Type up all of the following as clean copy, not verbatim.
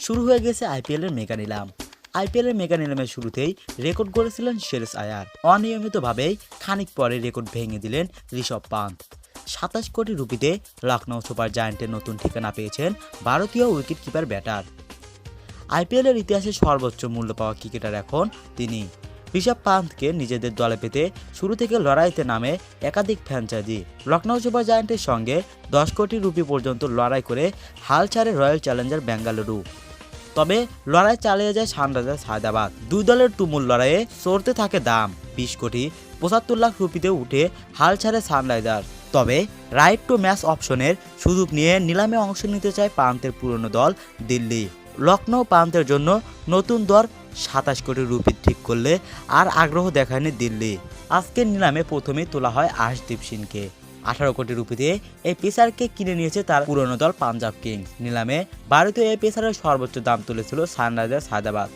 শুরু হয়ে গেছে আইপিএলের মেগা নিলাম। আইপিএলের মেগা নিলামের শুরুতেই রেকর্ড গড়েছিলেন শ্রেয়স আয়ার। অনিয়মিতভাবেই খানিক পরে রেকর্ড ভেঙে দিলেন ঋষভ পান্থ। ২৭ কোটি রুপিতে লখনৌ সুপার জায়ান্টের নতুন ঠিকানা পেয়েছেন ভারতীয় উইকেট কিপার ব্যাটার। আইপিএলের ইতিহাসে সর্বোচ্চ মূল্য পাওয়া ক্রিকেটার এখন তিনি। ঋষভ পান্থকে নিজেদের দলে পেতে শুরু থেকে লড়াইতে নামে একাধিক ফ্র্যাঞ্চাইজি। লখনৌ সুপার জায়ান্টের সঙ্গে ১০ কোটি রুপি পর্যন্ত লড়াই করে হাল ছাড়ে রয়্যাল চ্যালেঞ্জার বেঙ্গালুরু। তবে লড়াই চালিয়ে যায় সানরাইজার্স হায়দ্রাবাদ। দুই দলের তুমুল লড়াইয়ে চড়তে থাকে দাম। ২০ কোটি ৭৫ লাখ রুপিতে উঠে হাল ছাড়ে সানরাইজার্স। তবে রাইট টু ম্যাচ অপশনের সুযোগ নিয়ে নিলামে অংশ নিতে চায় পান্থের পুরনো দল দিল্লি। লখনৌ পান্থের জন্য নতুন দর ২৭ কোটি রুপি ঠিক করলে আর আগ্রহ দেখায়নি দিল্লি। আজকের নিলামে প্রথমেই তোলা হয় আশদীপ সিংকে। ১৮ কোটি রুপিতে এই পেসারকে কিনে নিয়েছে তার পুরনো দল পাঞ্জাব কিংস। নিলামে ভারতীয় এই পেসারের সর্বোচ্চ দাম তুলেছিল সানরাইজার্স হায়দ্রাবাদ।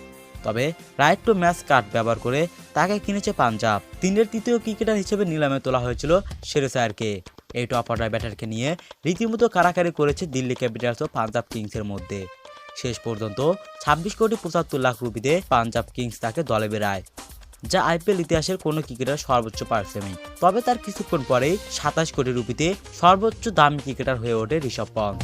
তবে রাইট টু ম্যাচ কার্ড ব্যবহার করে তাকে কিনেছে পাঞ্জাব। দিনের তৃতীয় ক্রিকেটার হিসেবে নিলামে তোলা হয়েছিল শ্রেয়স আয়ারকে। এই টপ অর্ডার ব্যাটারকে নিয়ে রীতিমতো কারাকারি করেছে দিল্লি ক্যাপিটালস ও পাঞ্জাব কিংসের মধ্যে। শেষ পর্যন্ত ২৬ কোটি ৭৫ লাখ রুপিতে পাঞ্জাব কিংস তাকে দলে বেড়ায়, যা আইপিএল ইতিহাসের কোনো ক্রিকেটার সর্বোচ্চ পারিশ্রমিক। তবে তার কিছুক্ষণ পরেই ২৭ কোটি রুপিতে সর্বোচ্চ দামি ক্রিকেটার হয়ে ওঠে ঋষভ পান্থ।